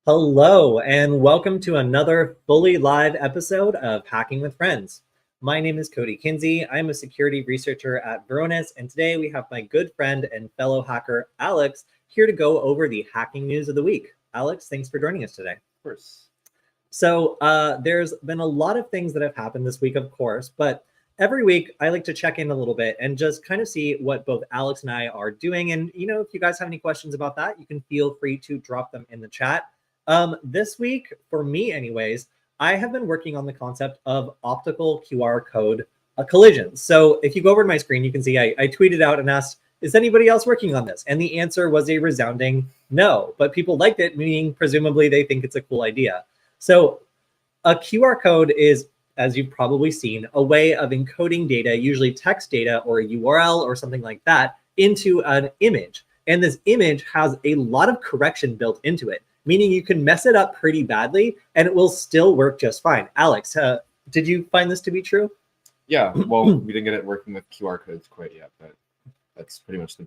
Hello, and welcome to another fully live episode of Hacking with Friends. My name is Cody Kinsey. I'm a security researcher at Varonis, and today we have my good friend and fellow hacker, Alex, here to go over the hacking news of the week. Alex, thanks for joining us today. Of course. So there's been a lot of things that have happened this week, of course, but every week I like to check in a little bit and just kind of see what both Alex and I are doing. And, if you guys have any questions about that, you can feel free to drop them in the chat. This week, for me anyways, I have been working on the concept of optical QR code collisions. So if you go over to my screen, you can see I tweeted out and asked, is anybody else working on this? And the answer was a resounding no, but people liked it, meaning presumably they think it's a cool idea. So a QR code is, as you've probably seen, a way of encoding data, usually text data or a URL or something like that, into an image. And this image has a lot of correction built into it, meaning you can mess it up pretty badly and it will still work just fine. Alex, did you find this to be true? Yeah, well, we didn't get it working with QR codes quite yet, but that's pretty much the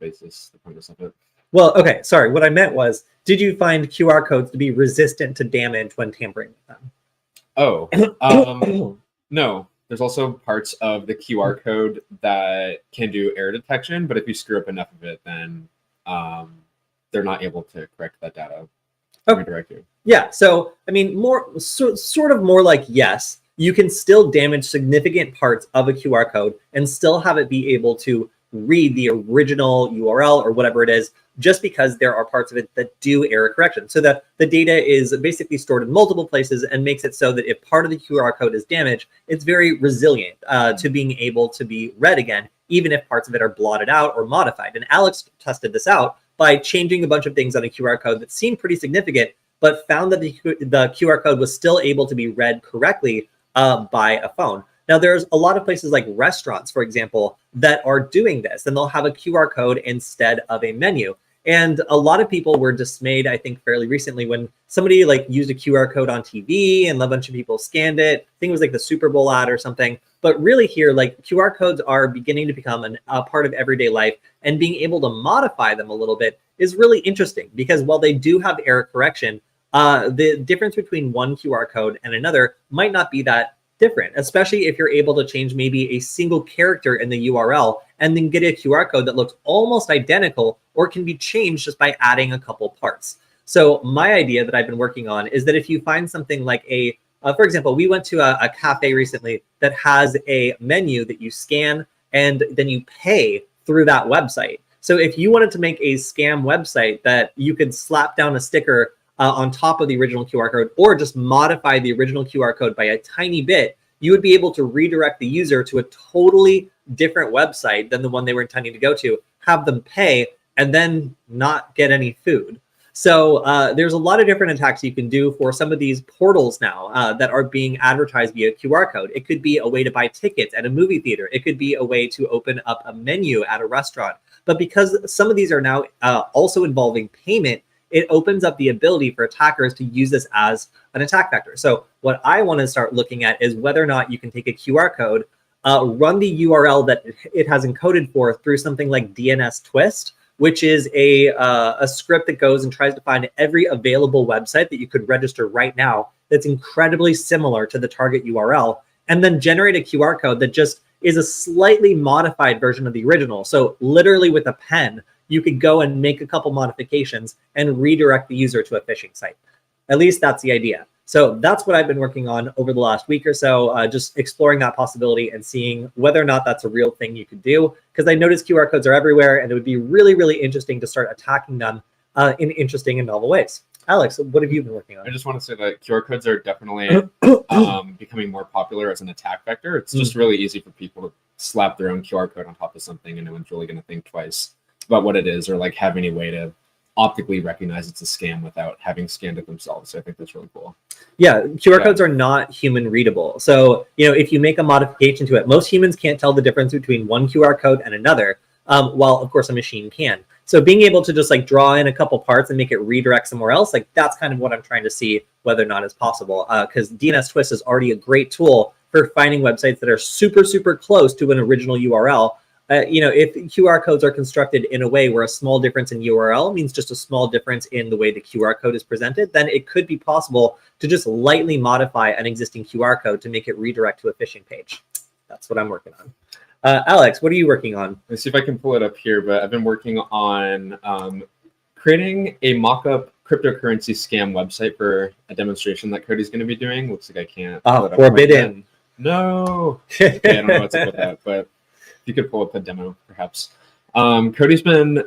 premise of it. Well, okay, sorry. What I meant was, did you find QR codes to be resistant to damage when tampering with them? Oh, no. There's also parts of the QR code that can do error detection, but if you screw up enough of it, then they're not able to correct that data. Redirect you. Yeah, so I mean, sort of more like yes, you can still damage significant parts of a QR code and still have it be able to read the original URL or whatever it is, just because there are parts of it that do error correction. So that the data is basically stored in multiple places and makes it so that if part of the QR code is damaged, it's very resilient to being able to be read again, even if parts of it are blotted out or modified. And Alex tested this out by changing a bunch of things on a QR code that seemed pretty significant, but found that the QR code was still able to be read correctly by a phone. Now, there's a lot of places like restaurants, for example, that are doing this, and they'll have a QR code instead of a menu. And a lot of people were dismayed, I think, fairly recently when somebody used a QR code on TV and a bunch of people scanned it. I think it was like the Super Bowl ad or something. But really here, QR codes are beginning to become a part of everyday life, and being able to modify them a little bit is really interesting because while they do have error correction, the difference between one QR code and another might not be that different, especially if you're able to change maybe a single character in the URL and then get a QR code that looks almost identical or can be changed just by adding a couple parts. So my idea that I've been working on is that if you find something like for example, we went to a cafe recently that has a menu that you scan and then you pay through that website. So if you wanted to make a scam website that you could slap down a sticker on top of the original QR code, or just modify the original QR code by a tiny bit, you would be able to redirect the user to a totally different website than the one they were intending to go to, have them pay, and then not get any food. So there's a lot of different attacks you can do for some of these portals now that are being advertised via QR code. It could be a way to buy tickets at a movie theater. It could be a way to open up a menu at a restaurant. But because some of these are now also involving payment, it opens up the ability for attackers to use this as an attack vector. So what I want to start looking at is whether or not you can take a QR code, run the URL that it has encoded for through something like DNS Twist, which is a script that goes and tries to find every available website that you could register right now that's incredibly similar to the target URL, and then generate a QR code that just is a slightly modified version of the original. So literally with a pen, you could go and make a couple modifications and redirect the user to a phishing site. At least that's the idea. So that's what I've been working on over the last week or so, just exploring that possibility and seeing whether or not that's a real thing you could do. Because I noticed QR codes are everywhere, and it would be really, really interesting to start attacking them in interesting and novel ways. Alex, what have you been working on? I just want to say that QR codes are definitely becoming more popular as an attack vector. It's just really easy for people to slap their own QR code on top of something, and no one's really going to think twice about what it is, or have any way to optically recognize it's a scam without having scanned it themselves. So I think that's really cool. Yeah, QR codes are not human readable. So, if you make a modification to it, most humans can't tell the difference between one QR code and another, while of course a machine can. So being able to just draw in a couple parts and make it redirect somewhere else, that's kind of what I'm trying to see whether or not it's possible. Because DNS Twist is already a great tool for finding websites that are super, super close to an original URL, if QR codes are constructed in a way where a small difference in URL means just a small difference in the way the QR code is presented, then it could be possible to just lightly modify an existing QR code to make it redirect to a phishing page. That's what I'm working on. Alex, what are you working on? Let's see if I can pull it up here, but I've been working on creating a mock-up cryptocurrency scam website for a demonstration that Cody's going to be doing. Looks like I can't. Forbidden. No. Okay, I don't know what's up with that, but if you could pull up a demo, perhaps. Cody's been,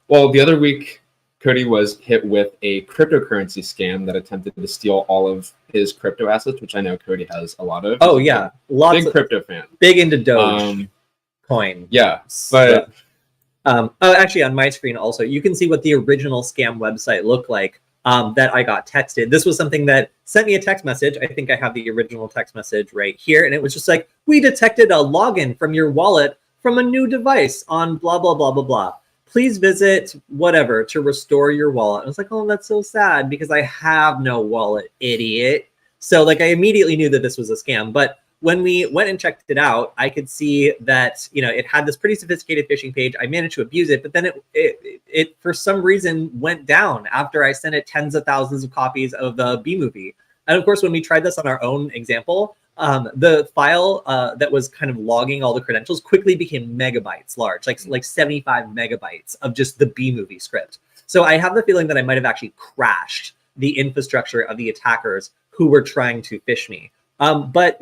well, the other week, Cody was hit with a cryptocurrency scam that attempted to steal all of his crypto assets, which I know Cody has a lot of. Oh, yeah. Lots big crypto fan. Big into Doge coin. Yeah, but... actually, on my screen also, you can see what the original scam website looked like that I got texted. This was something that sent me a text message. I think I have the original text message right here. And it was just like, we detected a login from your wallet from a new device on blah, blah, blah, blah, blah. Please visit whatever to restore your wallet. I was like, oh, that's so sad because I have no wallet, idiot. So like I immediately knew that this was a scam. But when we went and checked it out, I could see that, it had this pretty sophisticated phishing page. I managed to abuse it, but then it for some reason went down after I sent it tens of thousands of copies of the B movie. And of course, when we tried this on our own example, the file that was kind of logging all the credentials quickly became megabytes large, like 75 megabytes of just the B movie script. So I have the feeling that I might have actually crashed the infrastructure of the attackers who were trying to phish me. But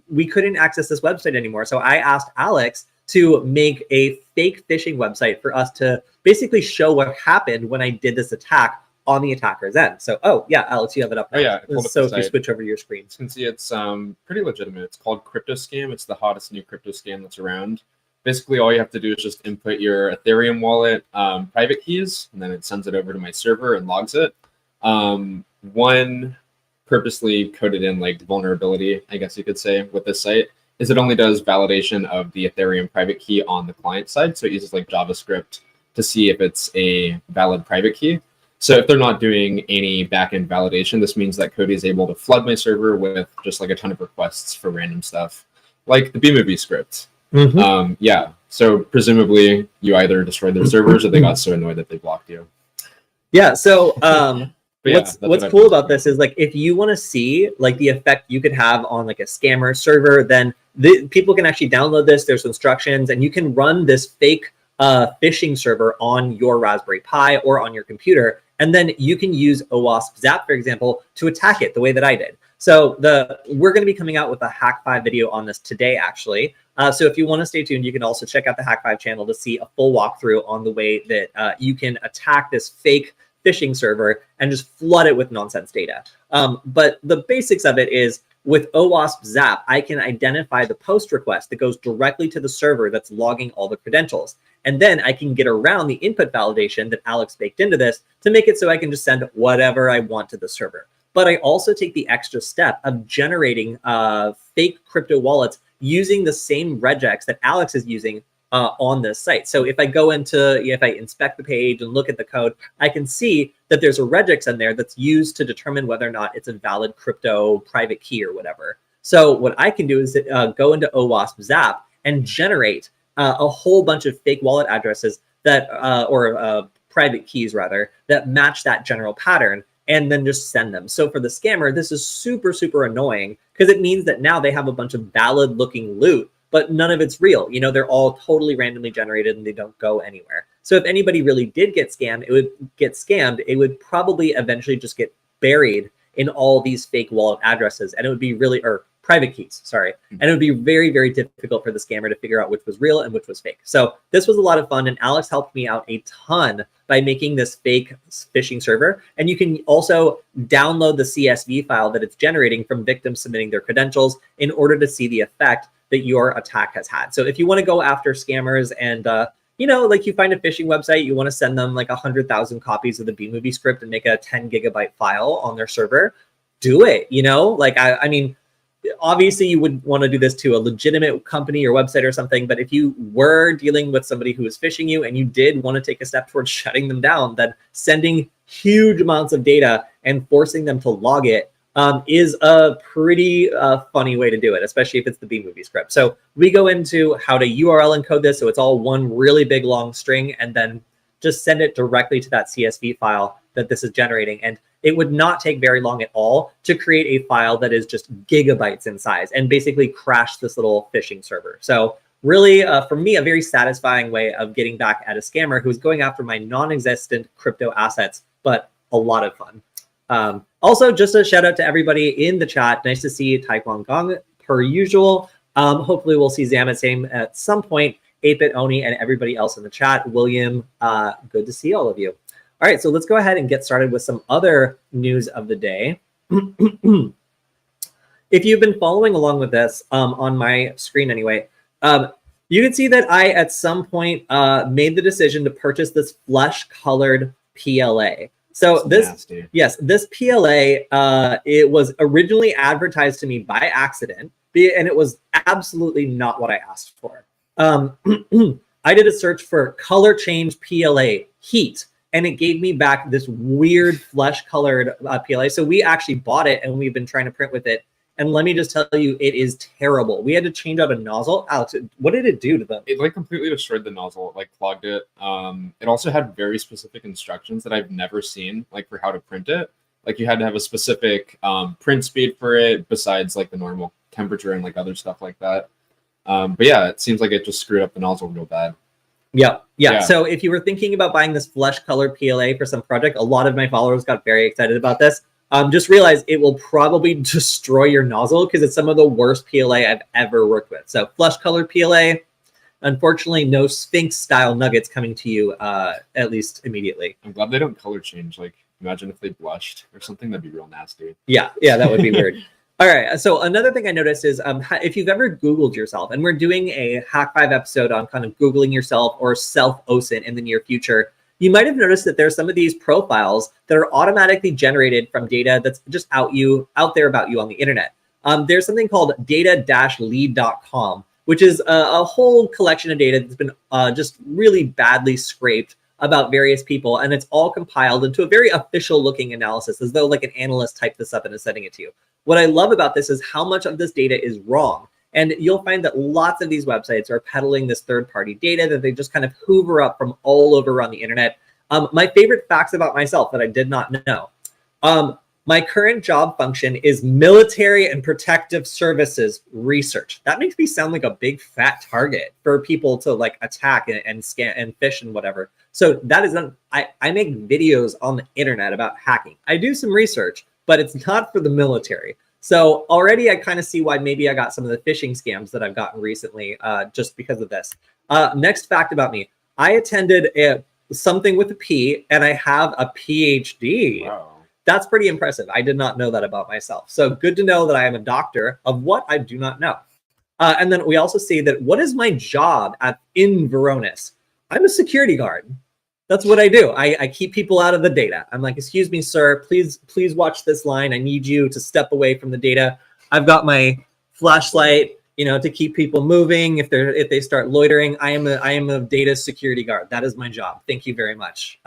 we couldn't access this website anymore. So I asked Alex to make a fake phishing website for us to basically show what happened when I did this attack on the attacker's end. So, oh yeah, Alex, you have it up now. Oh yeah. So if you switch over to your screen. You can see it's pretty legitimate. It's called Crypto Scam. It's the hottest new crypto scam that's around. Basically, all you have to do is just input your Ethereum wallet private keys, and then it sends it over to my server and logs it. One purposely coded in like vulnerability, I guess you could say, with this site is it only does validation of the Ethereum private key on the client side. So it uses like JavaScript to see if it's a valid private key. So if they're not doing any backend validation, this means that Cody is able to flood my server with just like a ton of requests for random stuff, like the B-movie script. Yeah. So presumably you either destroyed their servers or they got so annoyed that they blocked you. Yeah. So what's cool about this is like if you want to see like the effect you could have on like a scammer server, then people can actually download this. There's instructions, and you can run this fake phishing server on your Raspberry Pi or on your computer, and then you can use OWASP Zap, for example, to attack it the way that I did. So we're going to be coming out with a Hack 5 video on this today, actually. So if you want to stay tuned, you can also check out the Hack 5 channel to see a full walkthrough on the way that you can attack this fake phishing server and just flood it with nonsense data. But the basics of it is with OWASP Zap, I can identify the post request that goes directly to the server that's logging all the credentials. And then I can get around the input validation that Alex baked into this to make it so I can just send whatever I want to the server. But I also take the extra step of generating fake crypto wallets using the same regex that Alex is using on this site. So if I inspect the page and look at the code, I can see that there's a regex in there that's used to determine whether or not it's a valid crypto private key or whatever. So what I can do is go into OWASP Zap and generate a whole bunch of fake wallet addresses that, or private keys rather, that match that general pattern, and then just send them. So for the scammer, this is super, super annoying because it means that now they have a bunch of valid looking loot, but none of it's real. They're all totally randomly generated and they don't go anywhere. So if anybody really did get scammed, it would probably eventually just get buried in all these fake wallet addresses, and it would be or private keys, sorry. And it would be very, very difficult for the scammer to figure out which was real and which was fake. So this was a lot of fun, and Alex helped me out a ton by making this fake phishing server. And you can also download the CSV file that it's generating from victims submitting their credentials in order to see the effect that your attack has had. So if you want to go after scammers and, like you find a phishing website, you want to send them like 100,000 copies of the B-movie script and make a 10 gigabyte file on their server, do it, I mean, obviously you would want to do this to a legitimate company or website or something, but if you were dealing with somebody who was phishing you and you did want to take a step towards shutting them down, then sending huge amounts of data and forcing them to log it is a pretty funny way to do it, especially if it's the B-movie script. So we go into how to URL encode this, so it's all one really big long string, and then just send it directly to that CSV file that this is generating. And it would not take very long at all to create a file that is just gigabytes in size and basically crash this little phishing server. So really, for me, a very satisfying way of getting back at a scammer who's going after my non-existent crypto assets, but a lot of fun. Also, just a shout out to everybody in the chat. Nice to see Taekwon Gong per usual. Hopefully we'll see Zamet Same at some point, 8-Bit Oni, and everybody else in the chat. William, good to see all of you. All right, so let's go ahead and get started with some other news of the day. If you've been following along with this on my screen anyway, you can see that I, at some point, made the decision to purchase this flesh-colored PLA. So this PLA, it was originally advertised to me by accident, and it was absolutely not what I asked for. I did a search for color change PLA heat, and it gave me back this weird flesh-colored PLA. So we actually bought it, and we've been trying to print with it. And let me just tell you, it is terrible. We had to change out a nozzle. Alex, what did it do to them? It like completely destroyed the nozzle. It like clogged it. It also had very specific instructions that I've never seen, like for how to print it. Like you had to have a specific print speed for it, besides like the normal temperature and like other stuff like that. But yeah, it seems like it just screwed up the nozzle real bad. Yeah. So if you were thinking about buying this flesh-colored PLA for some project, a lot of my followers got very excited about this. Just realize it will probably destroy your nozzle because it's some of the worst PLA I've ever worked with. So flesh-colored PLA, unfortunately, no Sphinx-style nuggets coming to you, at least immediately. I'm glad they don't color change. Like, imagine if they blushed or something. That'd be real nasty. Yeah, that would be weird. All right, so another thing I noticed is if you've ever Googled yourself, and we're doing a Hack 5 episode on kind of Googling yourself or self-OSINT in the near future, you might have noticed that there's some of these profiles that are automatically generated from data that's just out there about you on the internet. There's something called data-lead.com, which is a whole collection of data that's been just really badly scraped about various people, and it's all compiled into a very official looking analysis, as though like an analyst typed this up and is sending it to you. What I love about this is how much of this data is wrong. And you'll find that lots of these websites are peddling this third-party data that they just kind of hoover up from all over on the internet. My favorite facts about myself that I did not know. My current job function is military and protective services research. That makes me sound like a big fat target for people to like attack and scan and phish and whatever. So that is I make videos on the internet about hacking. I do some research, but it's not for the military. So already I kind of see why maybe I got some of the phishing scams that I've gotten recently just because of this. Next fact about me. I attended something with a P, and I have a PhD. Wow. That's pretty impressive. I did not know that about myself. So good to know that I am a doctor of what I do not know. And then we also see that what is my job in Varonis? I'm a security guard. That's what I do. I keep people out of the data. I'm like, excuse me, sir, please watch this line. I need you to step away from the data. I've got my flashlight, to keep people moving if they start loitering. I am a data security guard. That is my job. Thank you very much.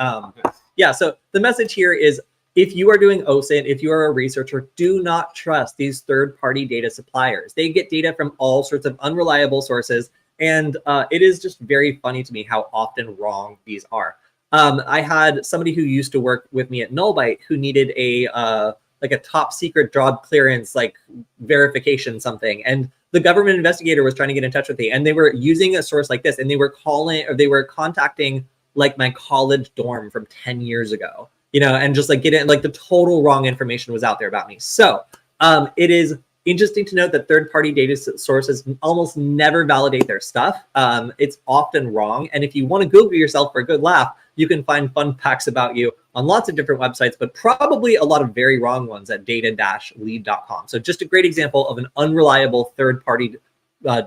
Yeah. So the message here is, if you are doing OSINT, if you are a researcher, do not trust these third-party data suppliers. They get data from all sorts of unreliable sources, and it is just very funny to me how often wrong these are. I had somebody who used to work with me at Nullbyte who needed a top secret job clearance, like verification something. And the government investigator was trying to get in touch with me, and they were using a source like this, and they were contacting like my college dorm from 10 years ago, and just like getting like the total wrong information was out there about me. So it is interesting to note that third-party data sources almost never validate their stuff. It's often wrong. And if you want to Google yourself for a good laugh, you can find fun facts about you on lots of different websites, but probably a lot of very wrong ones at data-lead.com. So just a great example of an unreliable third-party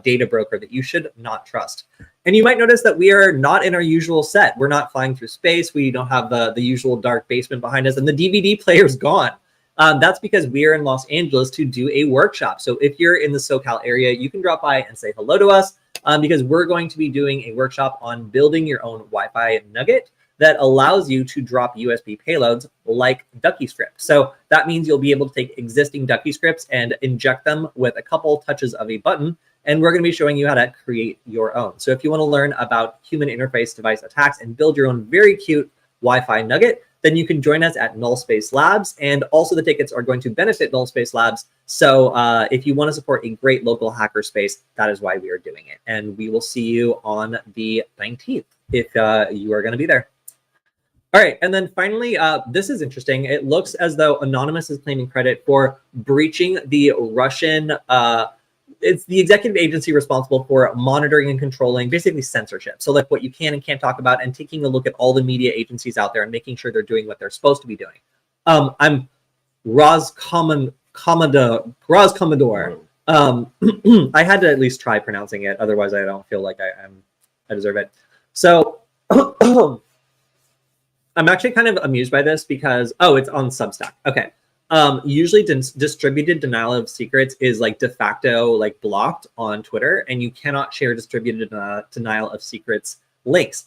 data broker that you should not trust. And you might notice that we are not in our usual set. We're not flying through space. We don't have the usual dark basement behind us, and the DVD player's gone. That's because we are in Los Angeles to do a workshop. So if you're in the SoCal area, you can drop by and say hello to us because we're going to be doing a workshop on building your own Wi-Fi nugget that allows you to drop USB payloads like Ducky script. So that means you'll be able to take existing Ducky scripts and inject them with a couple touches of a button. And we're going to be showing you how to create your own. So if you want to learn about human interface device attacks and build your own very cute Wi-Fi nugget, then you can join us at Null Space Labs. And also the tickets are going to benefit Null Space Labs. So if you want to support a great local hackerspace, that is why we are doing it. And we will see you on the 19th if you are going to be there. All right, and then finally, this is interesting. It looks as though Anonymous is claiming credit for breaching the Russian, it's the executive agency responsible for monitoring and controlling basically censorship. So like what you can and can't talk about, and taking a look at all the media agencies out there and making sure they're doing what they're supposed to be doing. I'm Commodore. I had to at least try pronouncing it. Otherwise, I don't feel like I deserve it. So I'm actually kind of amused by this because, oh, it's on Substack. Okay. Usually distributed denial of secrets is like de facto like blocked on Twitter, and you cannot share distributed denial of secrets links.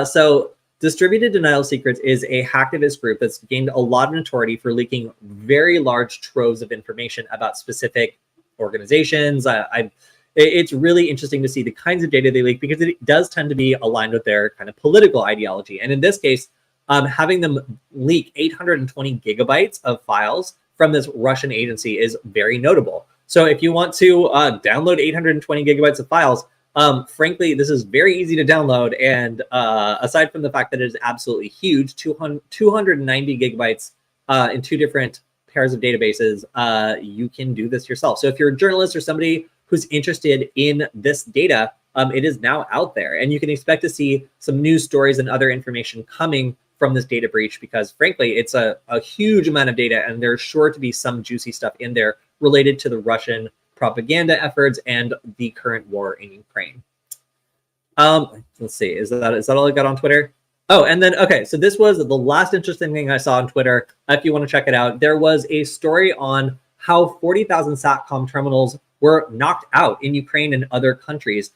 So distributed denial of secrets is a hacktivist group that's gained a lot of notoriety for leaking very large troves of information about specific organizations. It's really interesting to see the kinds of data they leak because it does tend to be aligned with their kind of political ideology. And in this case, having them leak 820 gigabytes of files from this Russian agency is very notable. So if you want to download 820 gigabytes of files, frankly, this is very easy to download. And aside from the fact that it is absolutely huge, 290 gigabytes in 2 different pairs of databases, you can do this yourself. So if you're a journalist or somebody who's interested in this data, it is now out there. And you can expect to see some news stories and other information coming from this data breach because, frankly, it's a huge amount of data, and there's sure to be some juicy stuff in there related to the Russian propaganda efforts and the current war in Ukraine. Let's see, is that all I got on Twitter? Oh, and then, okay, so this was the last interesting thing I saw on Twitter. If you want to check it out, there was a story on how 40,000 SATCOM terminals were knocked out in Ukraine and other countries.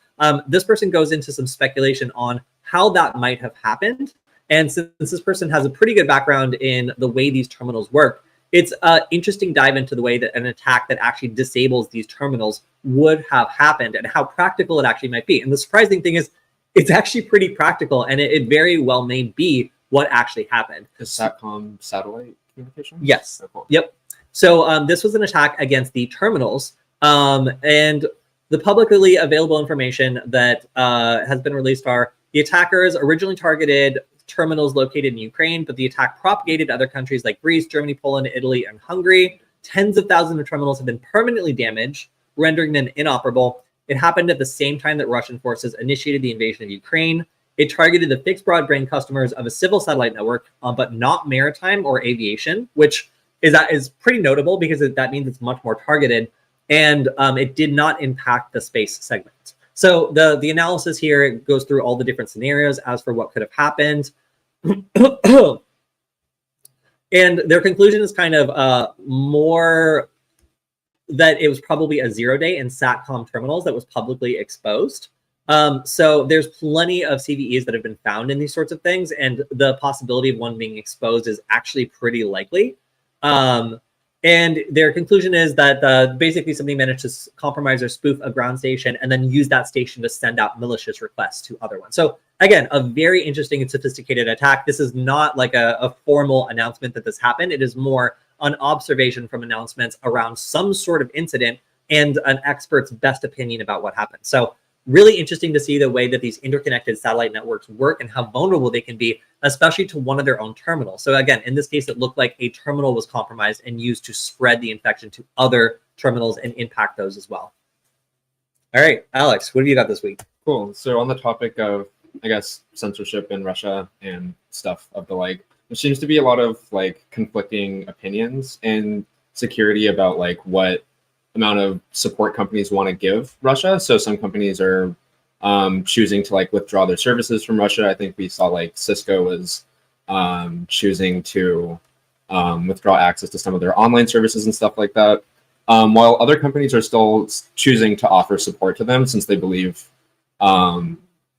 This person goes into some speculation on how that might have happened. And since this person has a pretty good background in the way these terminals work, it's an interesting dive into the way that an attack that actually disables these terminals would have happened and how practical it actually might be. And the surprising thing is it's actually pretty practical, and it very well may be what actually happened. Is SATCOM satellite communication? Yes. Oh, cool. Yep. So this was an attack against the terminals, and the publicly available information that has been released are the attackers originally targeted terminals located in Ukraine, but the attack propagated to other countries like Greece, Germany, Poland, Italy, and Hungary. Tens of thousands of terminals have been permanently damaged, rendering them inoperable. It happened at the same time that Russian forces initiated the invasion of Ukraine. It targeted the fixed broadband customers of a civil satellite network, but not maritime or aviation, which is pretty notable because that means it's much more targeted. And it did not impact the space segment. So the analysis here goes through all the different scenarios as for what could have happened. And their conclusion is kind of more that it was probably a 0-day in SATCOM terminals that was publicly exposed. So there's plenty of CVEs that have been found in these sorts of things, and the possibility of one being exposed is actually pretty likely. And their conclusion is that basically somebody managed to compromise or spoof a ground station and then use that station to send out malicious requests to other ones. So again, a very interesting and sophisticated attack. This is not like a formal announcement that this happened. It is more an observation from announcements around some sort of incident and an expert's best opinion about what happened. So really interesting to see the way that these interconnected satellite networks work and how vulnerable they can be, especially to one of their own terminals. So again, in this case, it looked like a terminal was compromised and used to spread the infection to other terminals and impact those as well. All right, Alex, what have you got this week? Cool. So on the topic of, I guess, censorship in Russia and stuff of the like, there seems to be a lot of like conflicting opinions and security about like what amount of support companies want to give Russia. So some companies are choosing to like withdraw their services from Russia. I think we saw like Cisco was choosing to withdraw access to some of their online services and stuff like that. While other companies are still choosing to offer support to them since they believe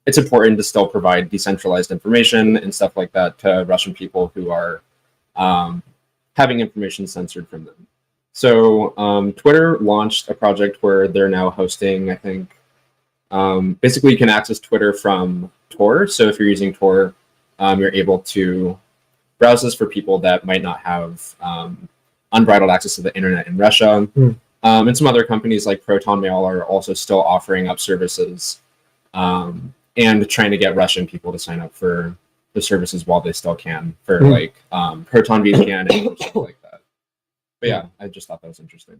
it's important to still provide decentralized information and stuff like that to Russian people who are having information censored from them. So Twitter launched a project where they're now hosting, I think, basically you can access Twitter from Tor. So if you're using Tor, you're able to browse this for people that might not have unbridled access to the internet in Russia. And some other companies like Proton Mail are also still offering up services and trying to get Russian people to sign up for the services while they still can for like Proton VPN and stuff like that. But yeah, I just thought that was interesting.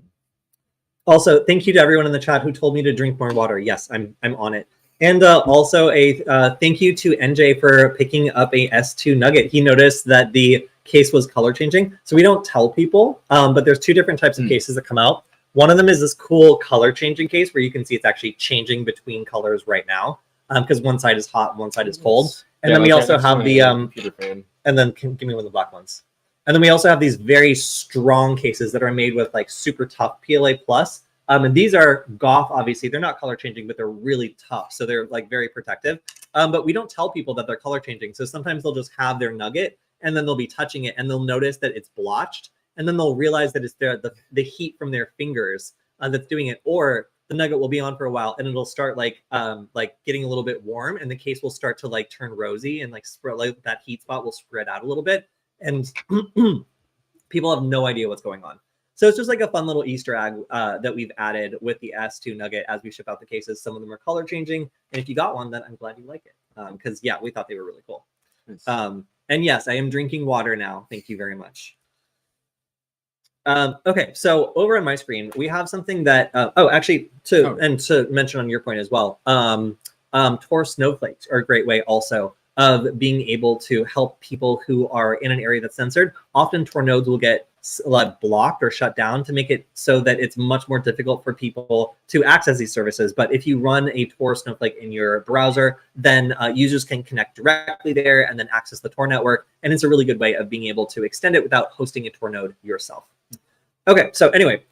Also, thank you to everyone in the chat who told me to drink more water. Yes, I'm on it. And also a thank you to NJ for picking up a S2 Nugget. He noticed that the case was color changing. So we don't tell people, but there's two different types of cases that come out. One of them is this cool color changing case where you can see it's actually changing between colors right now because one side is hot and one side is cold. And then we also have the, and then give me one of the black ones. And then we also have these very strong cases that are made with like super tough PLA plus. And these are Goth, obviously. They're not color changing, but they're really tough. So they're like very protective. But we don't tell people that they're color changing. So sometimes they'll just have their nugget and then they'll be touching it and they'll notice that it's blotched. And then they'll realize that it's the heat from their fingers that's doing it. Or the nugget will be on for a while and it'll start like getting a little bit warm and the case will start to like turn rosy and like spread, like that heat spot will spread out a little bit. And people have no idea what's going on. So it's just like a fun little Easter egg that we've added with the S2 Nugget as we ship out the cases. Some of them are color changing. And if you got one, then I'm glad you like it. Because, yeah, we thought they were really cool. Nice. And yes, I am drinking water now. Thank you very much. Okay, so over on my screen, we have something that, to mention on your point as well, Tor snowflakes are a great way also of being able to help people who are in an area that's censored. Often Tor nodes will get blocked or shut down to make it so that it's much more difficult for people to access these services. But if you run a Tor snowflake in your browser, then users can connect directly there and then access the Tor network. And it's a really good way of being able to extend it without hosting a Tor node yourself. Okay, so anyway,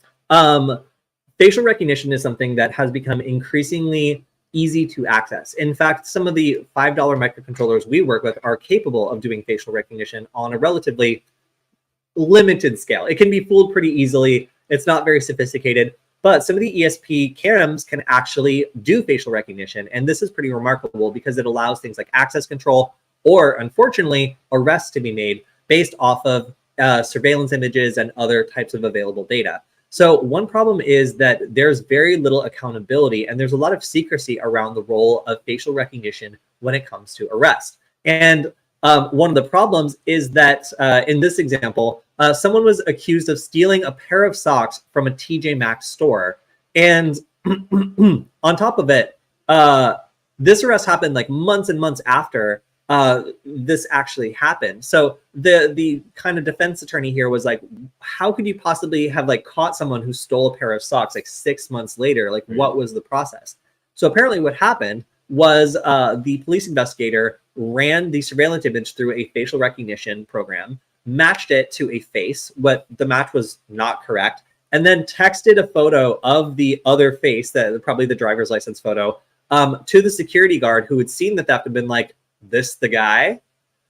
facial recognition is something that has become increasingly easy to access. In fact, some of the $5 microcontrollers we work with are capable of doing facial recognition on a relatively limited scale. It can be fooled pretty easily. It's not very sophisticated, but some of the ESP CAMs can actually do facial recognition. And this is pretty remarkable because it allows things like access control or, unfortunately, arrests to be made based off of surveillance images and other types of available data. So one problem is that there's very little accountability and there's a lot of secrecy around the role of facial recognition when it comes to arrest. And one of the problems is that in this example, someone was accused of stealing a pair of socks from a TJ Maxx store. And on top of it, this arrest happened like months and months after this actually happened. So the kind of defense attorney here was like, how could you possibly have like caught someone who stole a pair of socks like 6 months later? Like, what was the process? So apparently what happened was the police investigator ran the surveillance image through a facial recognition program, matched it to a face, but the match was not correct, and then texted a photo of the other face, that probably the driver's license photo, to the security guard who had seen the theft and been like, this the guy?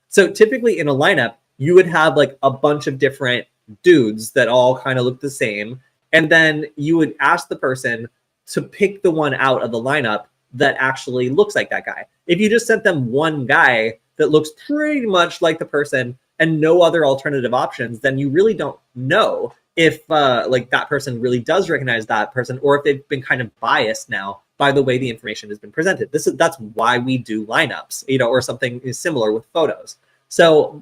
So typically in a lineup, you would have like a bunch of different dudes that all kind of look the same. And then you would ask the person to pick the one out of the lineup that actually looks like that guy. If you just sent them one guy that looks pretty much like the person and no other alternative options, then you really don't know if like that person really does recognize that person or if they've been kind of biased now by the way the information has been presented. That's why we do lineups, you know, or something similar with photos. So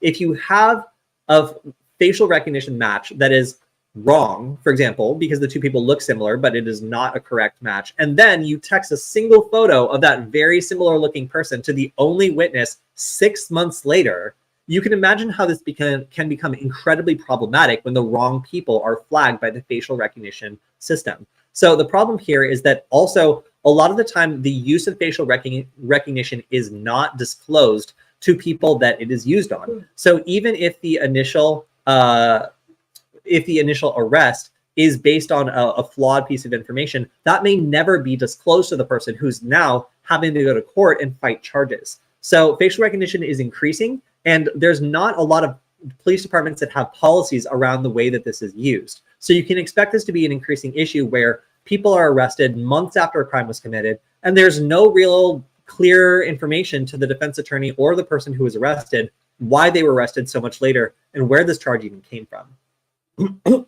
if you have a facial recognition match that is wrong, for example, because the two people look similar, but it is not a correct match, and then you text a single photo of that very similar looking person to the only witness 6 months later, you can imagine how this can become incredibly problematic when the wrong people are flagged by the facial recognition system. So the problem here is that also a lot of the time the use of facial recognition is not disclosed to people that it is used on. So even if the initial arrest is based on a flawed piece of information, that may never be disclosed to the person who's now having to go to court and fight charges. So facial recognition is increasing, and there's not a lot of police departments that have policies around the way that this is used. So you can expect this to be an increasing issue where people are arrested months after a crime was committed, and there's no real clear information to the defense attorney or the person who was arrested why they were arrested so much later and where this charge even came from.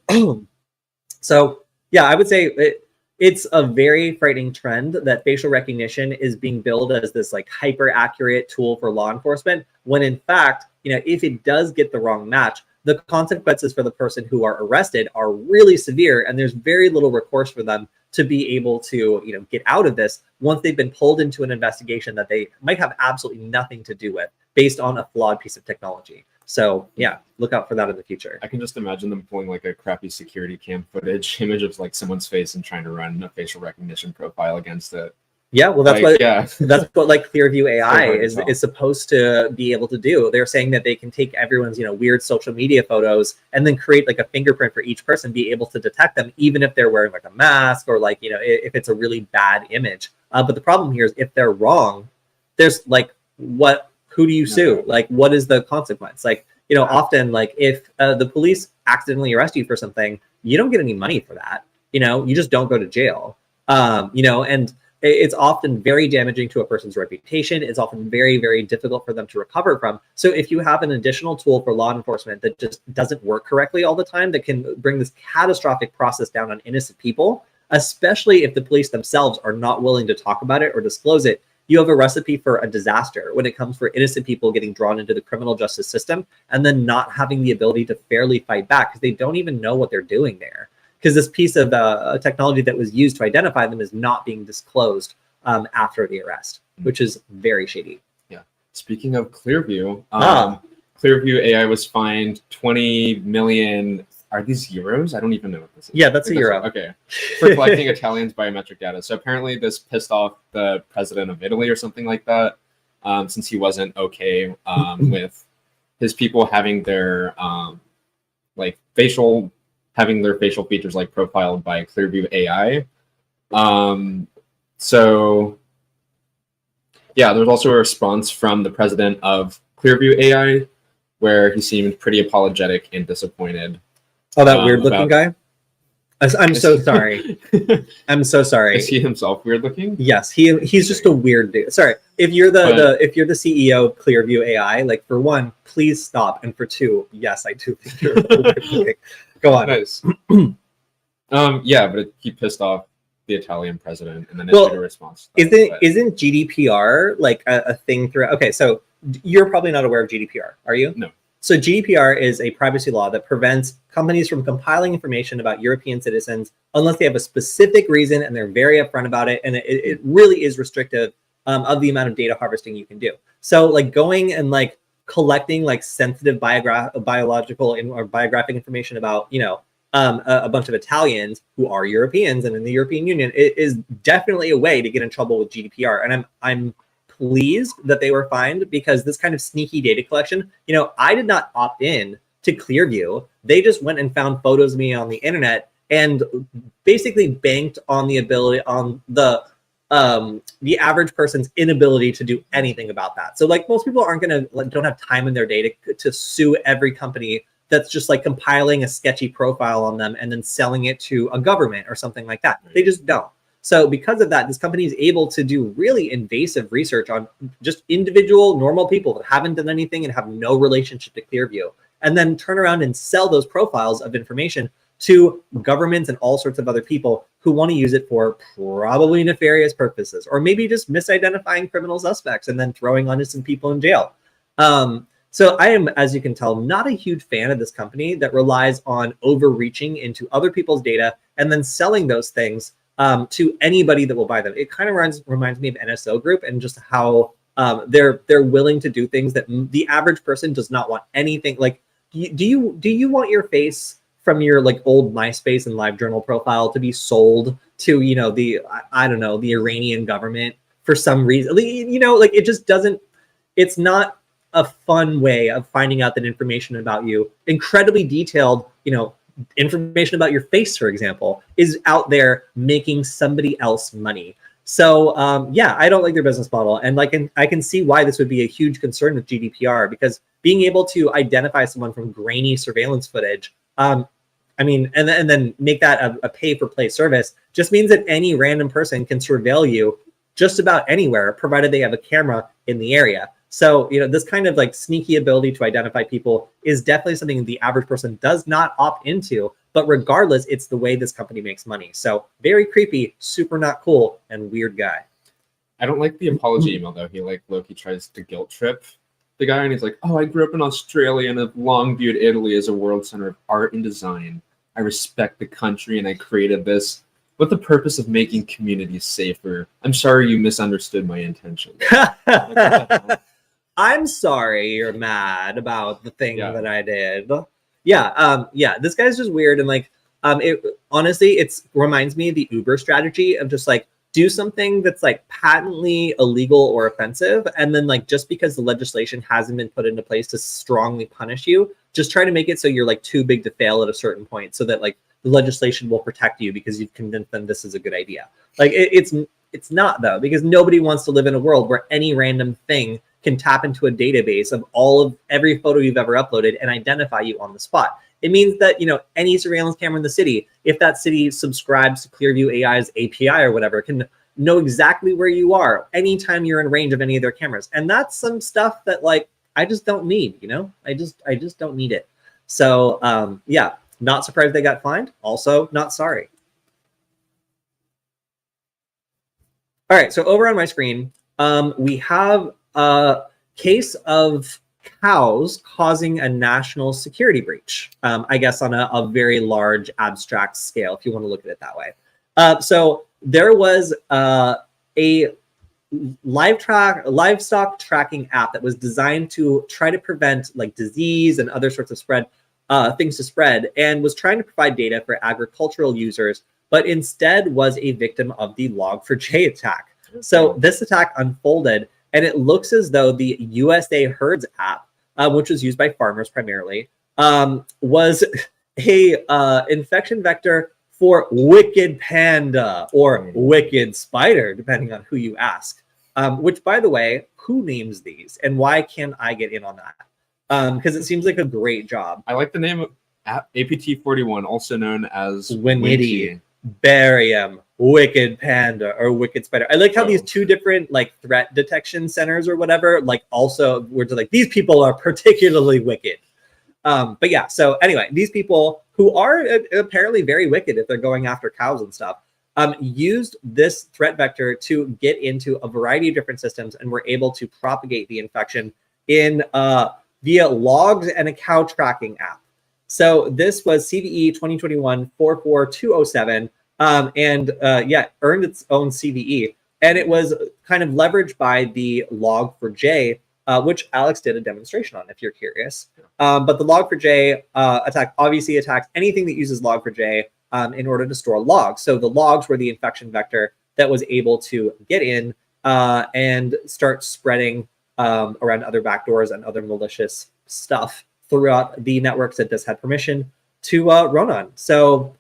So yeah, I would say it's a very frightening trend that facial recognition is being billed as this like hyper accurate tool for law enforcement, when in fact, if it does get the wrong match, the consequences for the person who are arrested are really severe, and there's very little recourse for them to be able to, get out of this once they've been pulled into an investigation that they might have absolutely nothing to do with based on a flawed piece of technology. So yeah, look out for that in the future. I can just imagine them pulling like a crappy security cam footage image of like someone's face and trying to run a facial recognition profile against it. Yeah, well, that's what like Clearview AI is supposed to be able to do. They're saying that they can take everyone's weird social media photos and then create like a fingerprint for each person, be able to detect them even if they're wearing like a mask or like if it's a really bad image. But the problem here is if they're wrong, there's like who do you sue? Like what is the consequence? Like often like if the police accidentally arrest you for something, you don't get any money for that. You just don't go to jail. And it's often very damaging to a person's reputation. It's often very, very difficult for them to recover from. So if you have an additional tool for law enforcement that just doesn't work correctly all the time, that can bring this catastrophic process down on innocent people, especially if the police themselves are not willing to talk about it or disclose it, you have a recipe for a disaster when it comes for innocent people getting drawn into the criminal justice system and then not having the ability to fairly fight back because they don't even know what they're doing there. Because this piece of technology that was used to identify them is not being disclosed after the arrest, which is very shady. Yeah. Speaking of Clearview, Clearview AI was fined 20 million. Are these euros? I don't even know what this is. Yeah, that's a euro. Okay. For collecting Italians' biometric data. So apparently this pissed off the president of Italy or something like that, since he wasn't okay with his people having their having their facial features like profiled by Clearview AI. So yeah, there's also a response from the president of Clearview AI where he seemed pretty apologetic and disappointed. Oh, that weird looking guy? I'm so sorry. I'm so sorry. Is he himself weird looking? Yes, he's just a weird dude. Sorry. If you're if you're the CEO of Clearview AI, like for one, please stop. And for two, yes, I do think you're weird looking. Go on. Nice. Yeah, but he pissed off the Italian president and then issued a response. Isn't GDPR like a thing throughout? Okay, so you're probably not aware of GDPR, are you? No. So GDPR is a privacy law that prevents companies from compiling information about European citizens unless they have a specific reason and they're very upfront about it. And it really is restrictive of the amount of data harvesting you can do. So like going and like collecting like sensitive biological or biographic information about, a bunch of Italians who are Europeans and in the European Union, it is definitely a way to get in trouble with GDPR. And I'm pleased that they were fined because this kind of sneaky data collection, I did not opt in to Clearview. They just went and found photos of me on the internet and basically banked on the ability on the average person's inability to do anything about that. So like most people don't have time in their day to sue every company that's just like compiling a sketchy profile on them and then selling it to a government or something like that. They just don't. So because of that, this company is able to do really invasive research on just individual normal people that haven't done anything and have no relationship to Clearview, and then turn around and sell those profiles of information to governments and all sorts of other people who want to use it for probably nefarious purposes, or maybe just misidentifying criminal suspects and then throwing innocent people in jail. So I am, as you can tell, not a huge fan of this company that relies on overreaching into other people's data and then selling those things to anybody that will buy them. It kind of reminds me of NSO Group and just how they're willing to do things that the average person does not want anything. Like, do you want your face from your like old MySpace and LiveJournal profile to be sold to the Iranian government for some reason? Like it just doesn't. It's not a fun way of finding out that information about you, incredibly detailed, information about your face, for example, is out there making somebody else money. So yeah, I don't like their business model, and like, I can see why this would be a huge concern with GDPR, because being able to identify someone from grainy surveillance footage, I mean, and then make that a pay-for-play service just means that any random person can surveil you just about anywhere, provided they have a camera in the area. So, you know, this kind of like sneaky ability to identify people is definitely something the average person does not opt into. But regardless, it's the way this company makes money. So very creepy, super not cool, and weird guy. I don't like the apology email though. He like Loki tries to guilt trip the guy, and he's like, "Oh, I grew up in Australia and have long viewed Italy as a world center of art and design. I respect the country, and I created this with the purpose of making communities safer. I'm sorry you misunderstood my intention." I'm sorry you're mad about the thing that I did. Yeah, this guy's just weird, and like, it honestly, reminds me of the Uber strategy of just like, do something that's like patently illegal or offensive, and then like, just because the legislation hasn't been put into place to strongly punish you, just try to make it so you're like too big to fail at a certain point, so that like the legislation will protect you because you've convinced them this is a good idea. Like, it's not though, because nobody wants to live in a world where any random thing can tap into a database of every photo you've ever uploaded and identify you on the spot. It means that, you know, any surveillance camera in the city, if that city subscribes to Clearview AI's API or whatever, can know exactly where you are anytime you're in range of any of their cameras. And that's some stuff that like, I just don't need, you know, I just don't need it. So yeah, not surprised they got fined. Also not sorry. All right, so over on my screen, we have a case of cows causing a national security breach, I guess on a very large abstract scale, if you want to look at it that way. So there was a livestock tracking app that was designed to try to prevent like disease and other sorts of things to spread, and was trying to provide data for agricultural users, but instead was a victim of the Log4j attack. So this attack unfolded, and it looks as though the USA Herds app, which was used by farmers primarily, was a infection vector for wicked panda or wicked spider, depending on who you ask. Which, by the way, who names these, and why can't I get in on that? Because it seems like a great job. I like the name of APT41, also known as Winity, Barium, Wicked Panda, or Wicked Spider. I like how these two different like threat detection centers or whatever, like also were to like, these people are particularly wicked. But yeah, so anyway, these people who are apparently very wicked if they're going after cows and stuff, used this threat vector to get into a variety of different systems and were able to propagate the infection in via logs and a cow tracking app. So this was CVE 2021-44207, and yeah, earned its own CVE. And it was kind of leveraged by the Log4j, which Alex did a demonstration on, if you're curious. But the Log4j attack obviously attacks anything that uses Log4j in order to store logs. So the logs were the infection vector that was able to get in and start spreading around other backdoors and other malicious stuff throughout the networks that this had permission to run on. So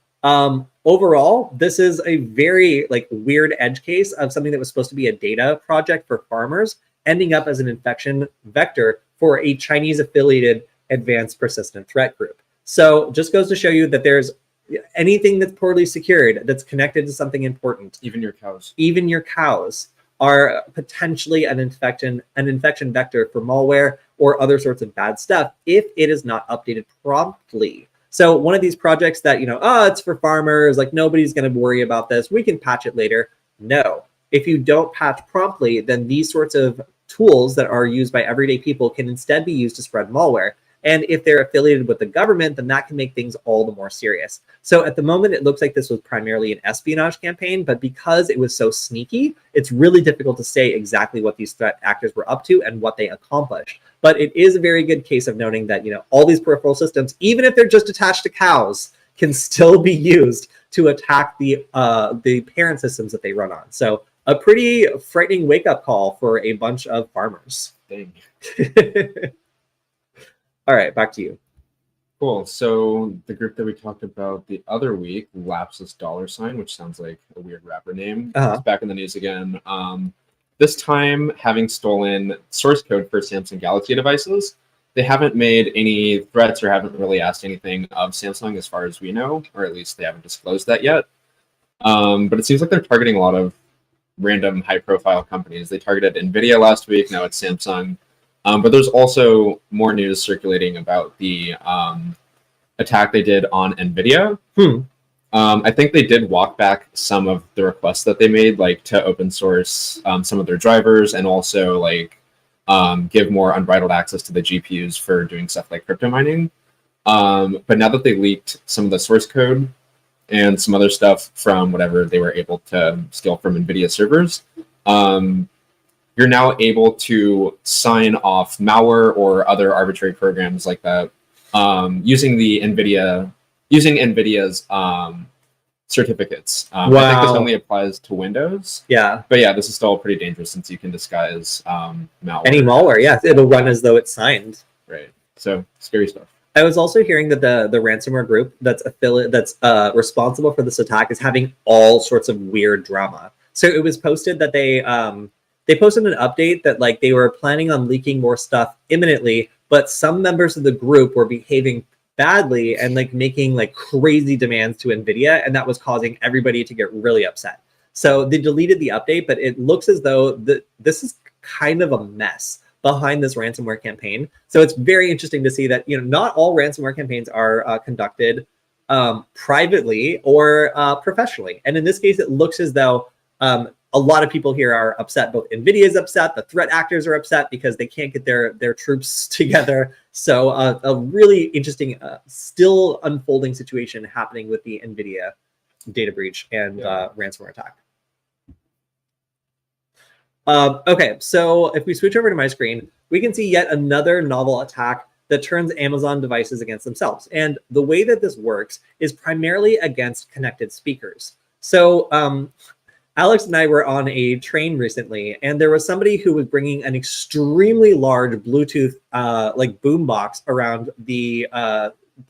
overall, this is a very like weird edge case of something that was supposed to be a data project for farmers, ending up as an infection vector for a Chinese affiliated advanced persistent threat group. So just goes to show you that there's anything that's poorly secured, that's connected to something important. Even your cows. Even your cows are potentially an infection vector for malware or other sorts of bad stuff if it is not updated promptly. So one of these projects that, you know, it's for farmers, like nobody's going to worry about this, we can patch it later. No, if you don't patch promptly, then these sorts of tools that are used by everyday people can instead be used to spread malware. And if they're affiliated with the government, then that can make things all the more serious. So at the moment, it looks like this was primarily an espionage campaign, but because it was so sneaky, it's really difficult to say exactly what these threat actors were up to and what they accomplished. But it is a very good case of noting that, you know, all these peripheral systems, even if they're just attached to cows, can still be used to attack the parent systems that they run on. So a pretty frightening wake-up call for a bunch of farmers. Dang. All right, back to you. Cool. So the group that we talked about the other week, Lapsus $, which sounds like a weird rapper name, is back in the news again. This time, having stolen source code for Samsung Galaxy devices. They haven't made any threats or haven't really asked anything of Samsung as far as we know, or at least they haven't disclosed that yet. But it seems like they're targeting a lot of random high-profile companies. They targeted Nvidia last week. Now it's Samsung. But there's also more news circulating about the attack they did on Nvidia. I think they did walk back some of the requests that they made, like to open source some of their drivers and also like give more unbridled access to the GPUs for doing stuff like crypto mining. But now that they leaked some of the source code and some other stuff from whatever they were able to steal from Nvidia servers, you're now able to sign off malware or other arbitrary programs like that using Nvidia's certificates. I think this only applies to Windows. Yeah. But yeah, this is still pretty dangerous since you can disguise malware. Any malware, yeah. It'll run as though it's signed. Right. So scary stuff. I was also hearing that the ransomware group that's responsible for this attack is having all sorts of weird drama. So it was posted that they posted an update that like they were planning on leaking more stuff imminently, but some members of the group were behaving badly and like making like crazy demands to Nvidia, and that was causing everybody to get really upset. So they deleted the update, but it looks as though this is kind of a mess behind this ransomware campaign. So it's very interesting to see that, you know, not all ransomware campaigns are conducted privately or professionally. And in this case, it looks as though a lot of people here are upset. Both Nvidia is upset, the threat actors are upset because they can't get their troops together. So a really interesting, still unfolding situation happening with the Nvidia data breach and ransomware attack. Okay, so if we switch over to my screen, we can see yet another novel attack that turns Amazon devices against themselves. And the way that this works is primarily against connected speakers. So Alex and I were on a train recently, and there was somebody who was bringing an extremely large Bluetooth like boombox around the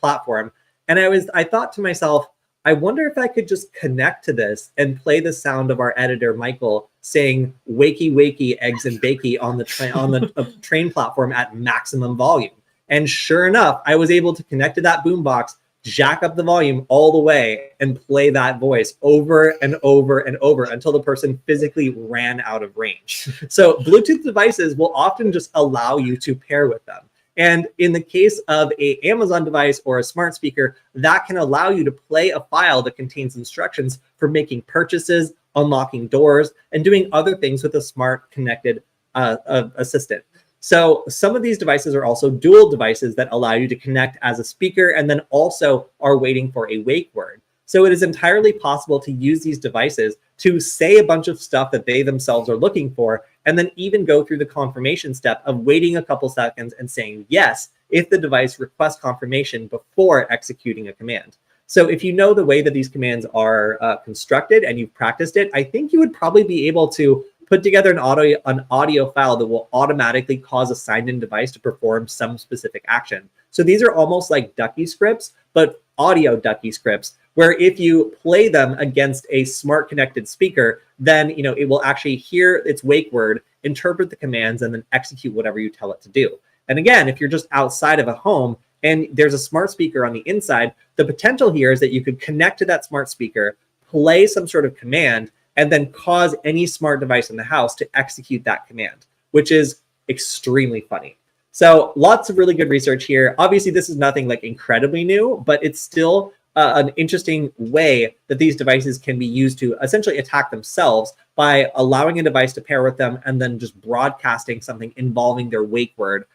platform. And I thought to myself, I wonder if I could just connect to this and play the sound of our editor, Michael, saying "wakey, wakey, eggs and bakey" on the train platform at maximum volume. And sure enough, I was able to connect to that boombox, jack up the volume all the way, and play that voice over and over and over until the person physically ran out of range. So Bluetooth devices will often just allow you to pair with them. And in the case of an Amazon device or a smart speaker, that can allow you to play a file that contains instructions for making purchases, unlocking doors, and doing other things with a smart connected assistant. So some of these devices are also dual devices that allow you to connect as a speaker and then also are waiting for a wake word. So it is entirely possible to use these devices to say a bunch of stuff that they themselves are looking for, and then even go through the confirmation step of waiting a couple seconds and saying yes if the device requests confirmation before executing a command. So if you know the way that these commands are constructed and you've practiced it, I think you would probably be able to put together an audio file that will automatically cause a signed-in device to perform some specific action. So these are almost like ducky scripts, but audio ducky scripts, where if you play them against a smart connected speaker, then it will actually hear its wake word, interpret the commands, and then execute whatever you tell it to do. And again, if you're just outside of a home and there's a smart speaker on the inside, the potential here is that you could connect to that smart speaker, play some sort of command, and then cause any smart device in the house to execute that command, which is extremely funny. So lots of really good research here. Obviously, this is nothing like incredibly new, but it's still an interesting way that these devices can be used to essentially attack themselves by allowing a device to pair with them and then just broadcasting something involving their wake word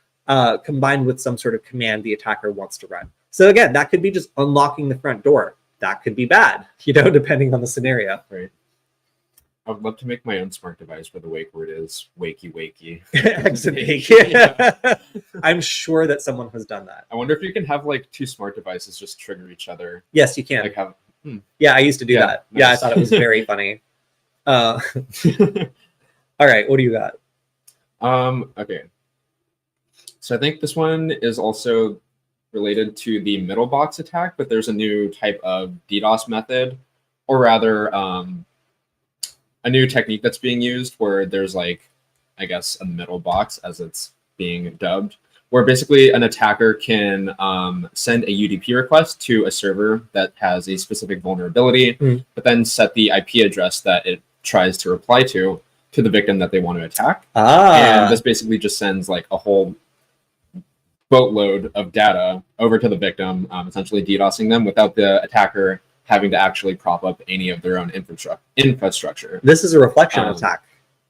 combined with some sort of command the attacker wants to run. So again, that could be just unlocking the front door. That could be bad, depending on the scenario. Right. I would love to make my own smart device where the wake word is wakey, wakey. Eggs and bacon. Yeah. I'm sure that someone has done that. I wonder if you can have like two smart devices just trigger each other. Yes, you can. Like have, Yeah, I used to do that. Nice. Yeah, I thought it was very funny. All right, what do you got? Okay. So I think this one is also related to the middle box attack, but there's a new type of DDoS method, or rather a new technique that's being used where there's like, I guess, a middle box as it's being dubbed, where basically an attacker can send a UDP request to a server that has a specific vulnerability, but then set the IP address that it tries to reply to the victim that they want to attack. And this basically just sends like a whole boatload of data over to the victim, essentially DDoSing them without the attacker having to actually prop up any of their own infrastructure. This is a reflection attack.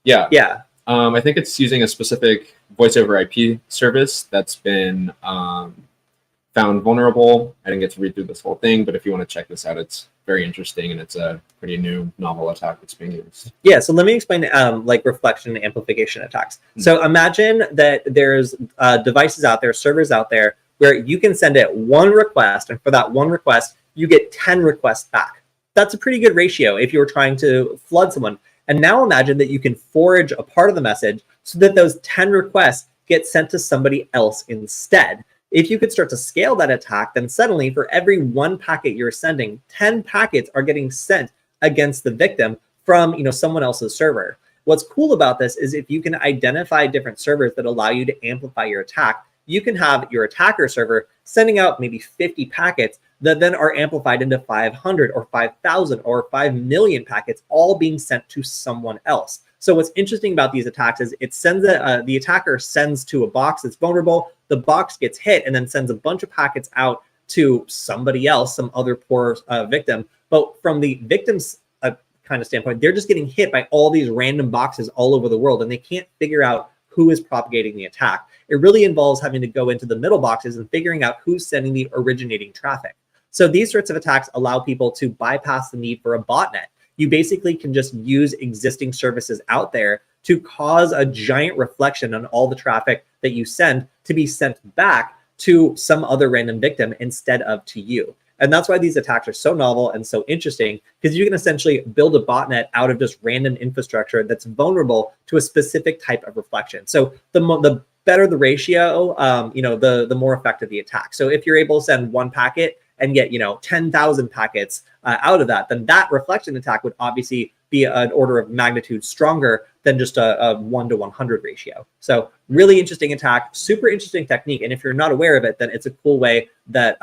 Yeah. Yeah. I think it's using a specific voice over IP service that's been found vulnerable. I didn't get to read through this whole thing, but if you want to check this out, it's very interesting, and it's a pretty new novel attack that's being used. Yeah, so let me explain like reflection and amplification attacks. So imagine that there's devices out there, servers out there, where you can send it one request, and for that one request, you get 10 requests back. That's a pretty good ratio if you were trying to flood someone. And now imagine that you can forage a part of the message so that those 10 requests get sent to somebody else instead. If you could start to scale that attack, then suddenly for every one packet you're sending, 10 packets are getting sent against the victim from someone else's server. What's cool about this is if you can identify different servers that allow you to amplify your attack, you can have your attacker server sending out maybe 50 packets that then are amplified into 500 or 5,000 or 5 million packets, all being sent to someone else. So what's interesting about these attacks is it sends the attacker sends to a box that's vulnerable, the box gets hit and then sends a bunch of packets out to somebody else, some other poor victim. But from the victim's kind of standpoint, they're just getting hit by all these random boxes all over the world, and they can't figure out who is propagating the attack. It really involves having to go into the middle boxes and figuring out who's sending the originating traffic. So these sorts of attacks allow people to bypass the need for a botnet. You basically can just use existing services out there to cause a giant reflection on all the traffic that you send to be sent back to some other random victim instead of to you. And that's why these attacks are so novel and so interesting, because you can essentially build a botnet out of just random infrastructure that's vulnerable to a specific type of reflection. So the better the ratio, the more effective the attack. So if you're able to send one packet and get 10,000 packets out of that, then that reflection attack would obviously be an order of magnitude stronger than just a 1 to 100 ratio. So really interesting attack, super interesting technique. And if you're not aware of it, then it's a cool way that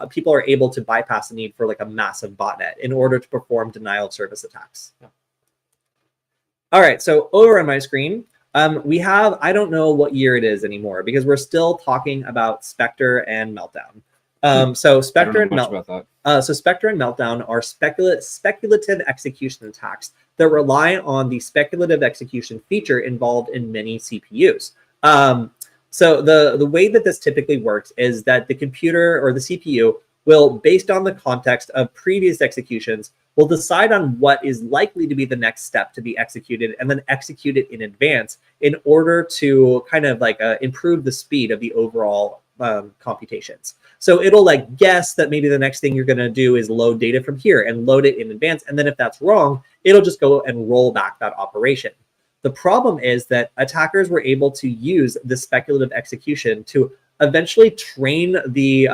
people are able to bypass the need for like a massive botnet in order to perform denial of service attacks. Yeah. All right, so over on my screen, we have, I don't know what year it is anymore because we're still talking about Spectre and Meltdown. So Spectre and Meltdown are speculative execution attacks that rely on the speculative execution feature involved in many CPUs. So the way that this typically works is that the computer or the CPU will, based on the context of previous executions, will decide on what is likely to be the next step to be executed and then execute it in advance in order to kind of like improve the speed of the overall computations. So it'll like guess that maybe the next thing you're going to do is load data from here and load it in advance. And then if that's wrong, it'll just go and roll back that operation. The problem is that attackers were able to use the speculative execution to eventually train the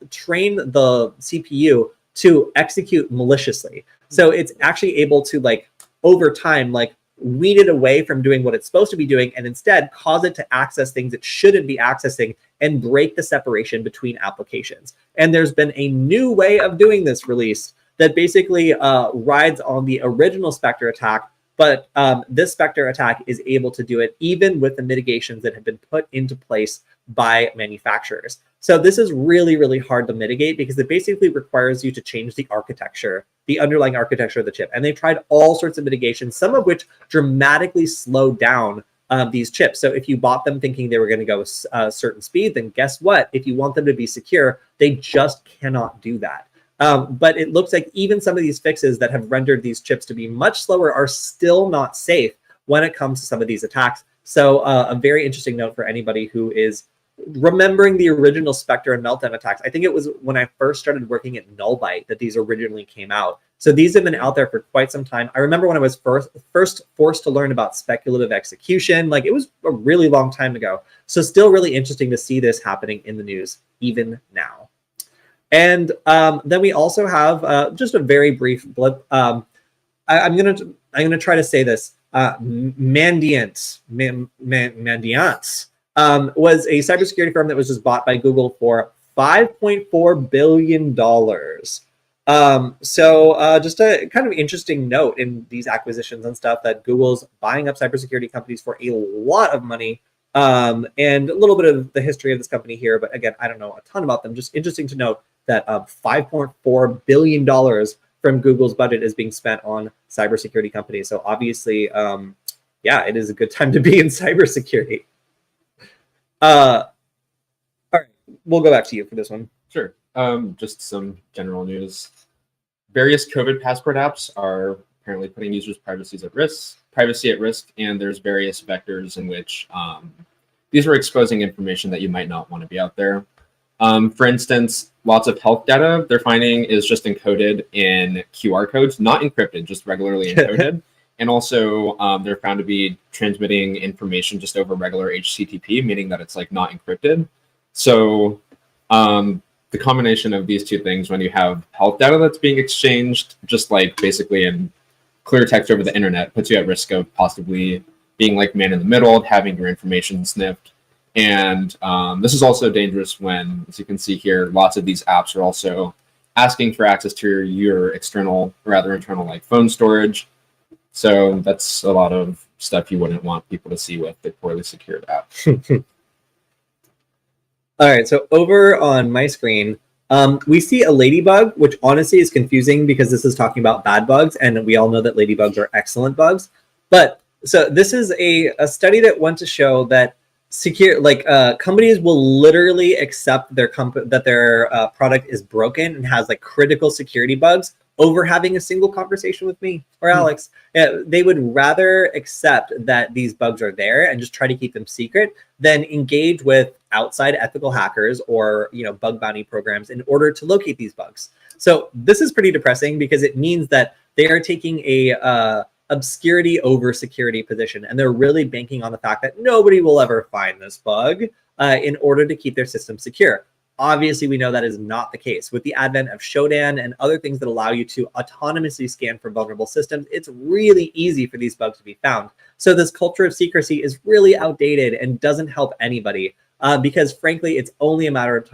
CPU to execute maliciously. So it's actually able to like over time, like wean it away from doing what it's supposed to be doing and instead cause it to access things it shouldn't be accessing and break the separation between applications. And there's been a new way of doing this released that basically rides on the original Spectre attack, but this Spectre attack is able to do it even with the mitigations that have been put into place by manufacturers. So this is really, really hard to mitigate because it basically requires you to change the architecture, the underlying architecture of the chip. And they've tried all sorts of mitigations, some of which dramatically slow down these chips. So if you bought them thinking they were going to go a certain speed, then guess what? If you want them to be secure, they just cannot do that. But it looks like even some of these fixes that have rendered these chips to be much slower are still not safe when it comes to some of these attacks. So a very interesting note for anybody who is remembering the original Spectre and Meltdown attacks. I think it was when I first started working at Nullbyte that these originally came out. So these have been out there for quite some time. I remember when I was first forced to learn about speculative execution, like it was a really long time ago. So still really interesting to see this happening in the news even now. And then we also have just a very brief blip. I'm gonna try to say this. Mandiant was a cybersecurity firm that was just bought by Google for $5.4 billion. So just a kind of interesting note in these acquisitions and stuff that Google's buying up cybersecurity companies for a lot of money. And a little bit of the history of this company here, but again, I don't know a ton about them. Just interesting to note that $5.4 billion from Google's budget is being spent on cybersecurity companies. So obviously, yeah, it is a good time to be in cybersecurity. All right, we'll go back to you for this one. Sure. Just some general news. Various COVID passport apps are apparently putting users' privacy at risk, and there's various vectors in which these are exposing information that you might not want to be out there. For instance, lots of health data they're finding is just encoded in QR codes, not encrypted, just regularly encoded. And also, they're found to be transmitting information just over regular HTTP, meaning that it's like not encrypted. So the combination of these two things, when you have health data that's being exchanged, just like basically in clear text over the internet, puts you at risk of possibly being like man in the middle, having your information sniffed. And this is also dangerous when, as you can see here, lots of these apps are also asking for access to your external, rather internal, like phone storage. So that's a lot of stuff you wouldn't want people to see with a poorly secured app. All right, so over on my screen, we see a ladybug, which honestly is confusing because this is talking about bad bugs, and we all know that ladybugs are excellent bugs. But so this is a study that went to show that companies will literally accept that their product is broken and has like critical security bugs over having a single conversation with me or Alex. They would rather accept that these bugs are there and just try to keep them secret than engage with outside ethical hackers or bug bounty programs in order to locate these bugs. So this is pretty depressing because it means that they are taking a obscurity over security position, and they're really banking on the fact that nobody will ever find this bug in order to keep their system secure. Obviously, we know that is not the case. With the advent of Shodan and other things that allow you to autonomously scan for vulnerable systems, it's really easy for these bugs to be found. So this culture of secrecy is really outdated and doesn't help anybody because, frankly, it's only a matter of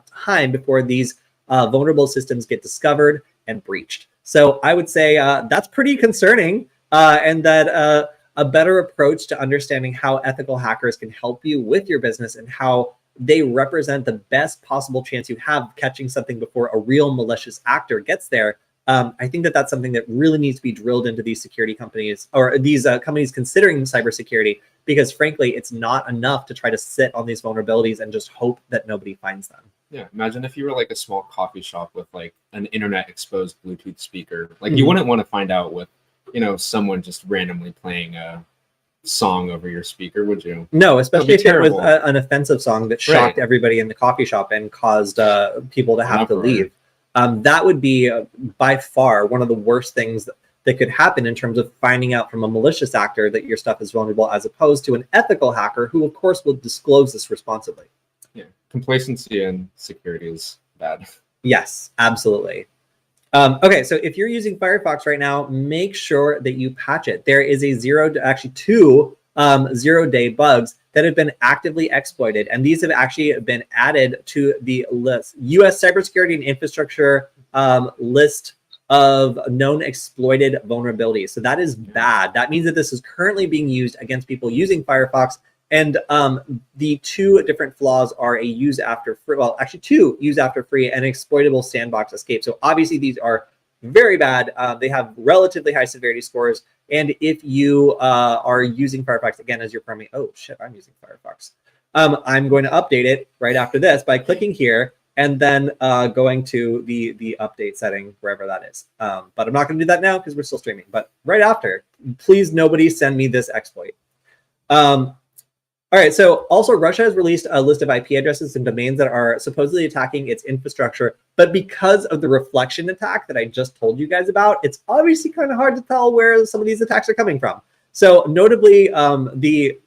time before these vulnerable systems get discovered and breached. So I would say that's pretty concerning, and that a better approach to understanding how ethical hackers can help you with your business and how they represent the best possible chance you have catching something before a real malicious actor gets there. I think that that's something that really needs to be drilled into these security companies or these companies considering cybersecurity, because frankly, it's not enough to try to sit on these vulnerabilities and just hope that nobody finds them. Yeah, imagine if you were like a small coffee shop with like an internet exposed Bluetooth speaker. Like you wouldn't want to find out with, someone just randomly playing a song over your speaker, would you? No, especially if it was an offensive song that shocked everybody in the coffee shop and caused people to have to leave. That would be by far one of the worst things that could happen in terms of finding out from a malicious actor that your stuff is vulnerable, as opposed to an ethical hacker who, of course, will disclose this responsibly. Yeah, complacency and security is bad. Yes, absolutely. Okay, so if you're using Firefox right now, make sure that you patch it. There is two 0-day bugs that have been actively exploited, and these have actually been added to the list, U.S. Cybersecurity and Infrastructure list of known exploited vulnerabilities. So that is bad. That means that this is currently being used against people using Firefox. And the two different flaws are two use after free and exploitable sandbox escape. So obviously these are very bad. They have relatively high severity scores. And if you are using Firefox, again, as your primary, oh shit, I'm using Firefox. I'm going to update it right after this by clicking here and then going to the update setting, wherever that is. But I'm not going to do that now because we're still streaming. But right after, please nobody send me this exploit. All right, so also Russia has released a list of IP addresses and domains that are supposedly attacking its infrastructure. But because of the reflection attack that I just told you guys about, it's obviously kind of hard to tell where some of these attacks are coming from. So notably, the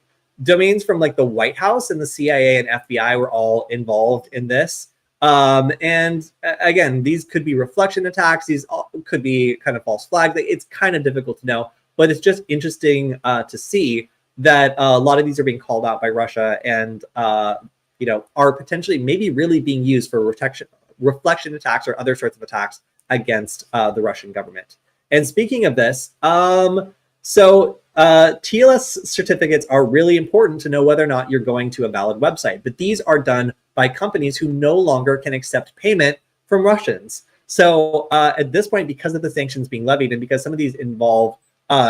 domains from like the White House and the CIA and FBI were all involved in this. Again, these could be reflection attacks. These could be kind of false flags. It's kind of difficult to know, but it's just interesting to see that a lot of these are being called out by Russia and are potentially maybe really being used for reflection attacks or other sorts of attacks against the Russian government. And speaking of this, TLS certificates are really important to know whether or not you're going to a valid website, but these are done by companies who no longer can accept payment from Russians. So at this point, because of the sanctions being levied and because some of these involve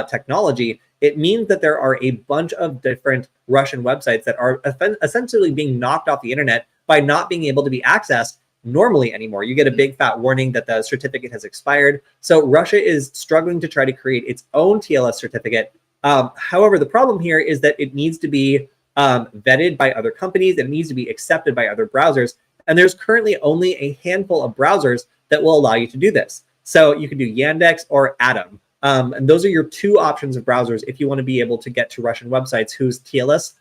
technology, it means that there are a bunch of different Russian websites that are essentially being knocked off the internet by not being able to be accessed normally anymore. You get a big fat warning that the certificate has expired. So Russia is struggling to try to create its own TLS certificate. However, the problem here is that it needs to be vetted by other companies and it needs to be accepted by other browsers. And there's currently only a handful of browsers that will allow you to do this. So you can do Yandex or Atom. And those are your two options of browsers if you want to be able to get to Russian websites whose TLS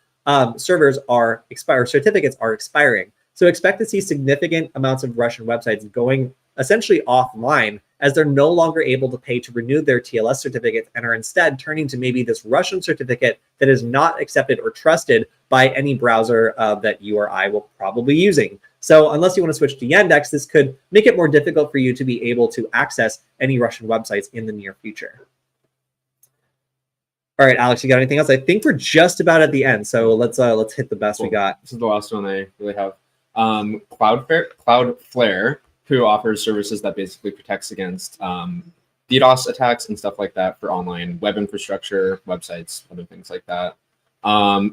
servers are certificates are expiring. So expect to see significant amounts of Russian websites going essentially offline as they're no longer able to pay to renew their TLS certificates and are instead turning to maybe this Russian certificate that is not accepted or trusted by any browser that you or I will probably be using. So unless you want to switch to Yandex, this could make it more difficult for you to be able to access any Russian websites in the near future. All right, Alex, you got anything else? I think we're just about at the end, so let's hit the best we got. This is the last one I really have. Cloudflare, who offers services that basically protects against DDoS attacks and stuff like that for online web infrastructure, websites, other things like that,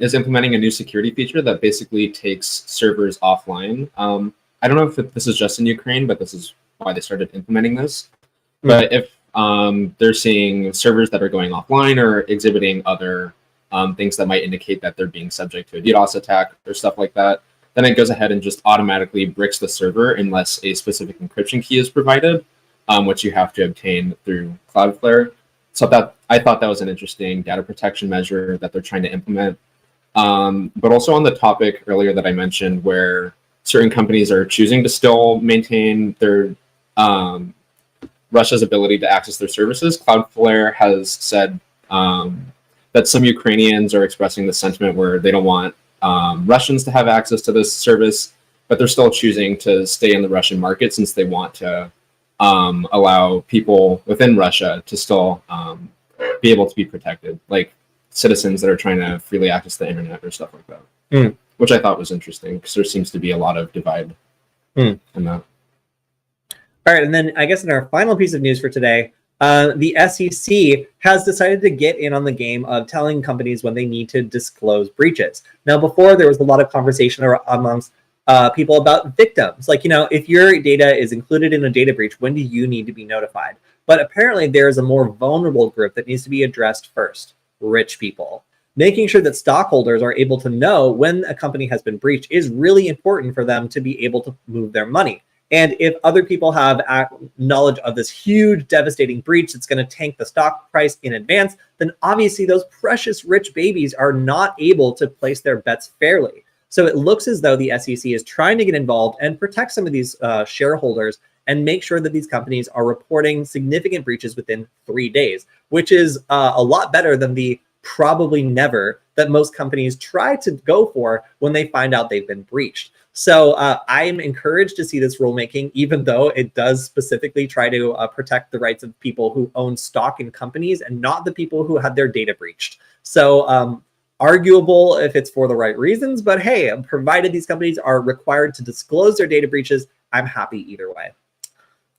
is implementing a new security feature that basically takes servers offline. I don't know if this is just in Ukraine, but this is why they started implementing this. But if they're seeing servers that are going offline or exhibiting other things that might indicate that they're being subject to a DDoS attack or stuff like that, then it goes ahead and just automatically bricks the server unless a specific encryption key is provided, which you have to obtain through Cloudflare. So I thought that was an interesting data protection measure that they're trying to implement. But also on the topic earlier that I mentioned, where certain companies are choosing to still maintain their Russia's ability to access their services, Cloudflare has said that some Ukrainians are expressing the sentiment where they don't want Russians to have access to this service, but they're still choosing to stay in the Russian market since they want to allow people within Russia to still be able to be protected, like citizens that are trying to freely access the internet or stuff like that, which I thought was interesting because there seems to be a lot of divide in that. All right, and then I guess in our final piece of news for today, the SEC has decided to get in on the game of telling companies when they need to disclose breaches. Now, before there was a lot of conversation amongst people about victims. Like, if your data is included in a data breach, when do you need to be notified? But apparently there's a more vulnerable group that needs to be addressed first: rich people. Making sure that stockholders are able to know when a company has been breached is really important for them to be able to move their money. And if other people have knowledge of this huge, devastating breach that's going to tank the stock price in advance, then obviously those precious rich babies are not able to place their bets fairly. So it looks as though the SEC is trying to get involved and protect some of these shareholders and make sure that these companies are reporting significant breaches within 3 days, which is a lot better than the probably never that most companies try to go for when they find out they've been breached. So I'm encouraged to see this rulemaking, even though it does specifically try to protect the rights of people who own stock in companies and not the people who had their data breached. So arguable if it's for the right reasons, but hey, provided these companies are required to disclose their data breaches, I'm happy either way.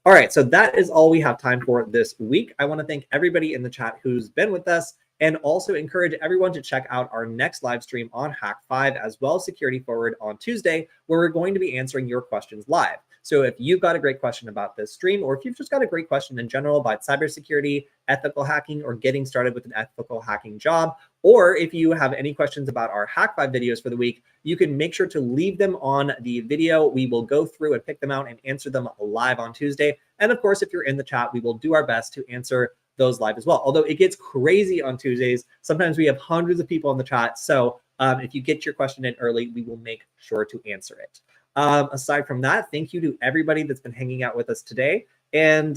All right, so that is all we have time for this week. I want to thank everybody in the chat who's been with us, and also encourage everyone to check out our next live stream on Hack 5 as well as Security Forward on Tuesday, where we're going to be answering your questions live. So if you've got a great question about this stream, or if you've just got a great question in general about cybersecurity, ethical hacking, or getting started with an ethical hacking job, or if you have any questions about our Hack 5 videos for the week, you can make sure to leave them on the video. We will go through and pick them out and answer them live on Tuesday. And of course, if you're in the chat, we will do our best to answer those live as well. Although it gets crazy on Tuesdays, sometimes we have hundreds of people in the chat. So if you get your question in early, we will make sure to answer it. Aside from that, thank you to everybody that's been hanging out with us today. And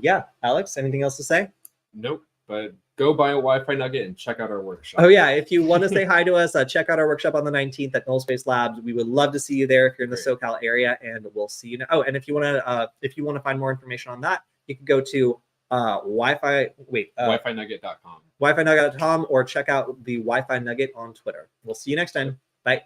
yeah, Alex, anything else to say? Nope. But go buy a Wi-Fi Nugget and check out our workshop. Oh yeah, if you want to say hi to us, check out our workshop on the 19th at Null Space Labs. We would love to see you there if you're in the SoCal area, and we'll see you. Oh, and if you want to find more information on that, you can go to WiFiNugget.com. WiFiNugget.com, or check out the Wi-Fi Nugget on Twitter. We'll see you next time. Bye.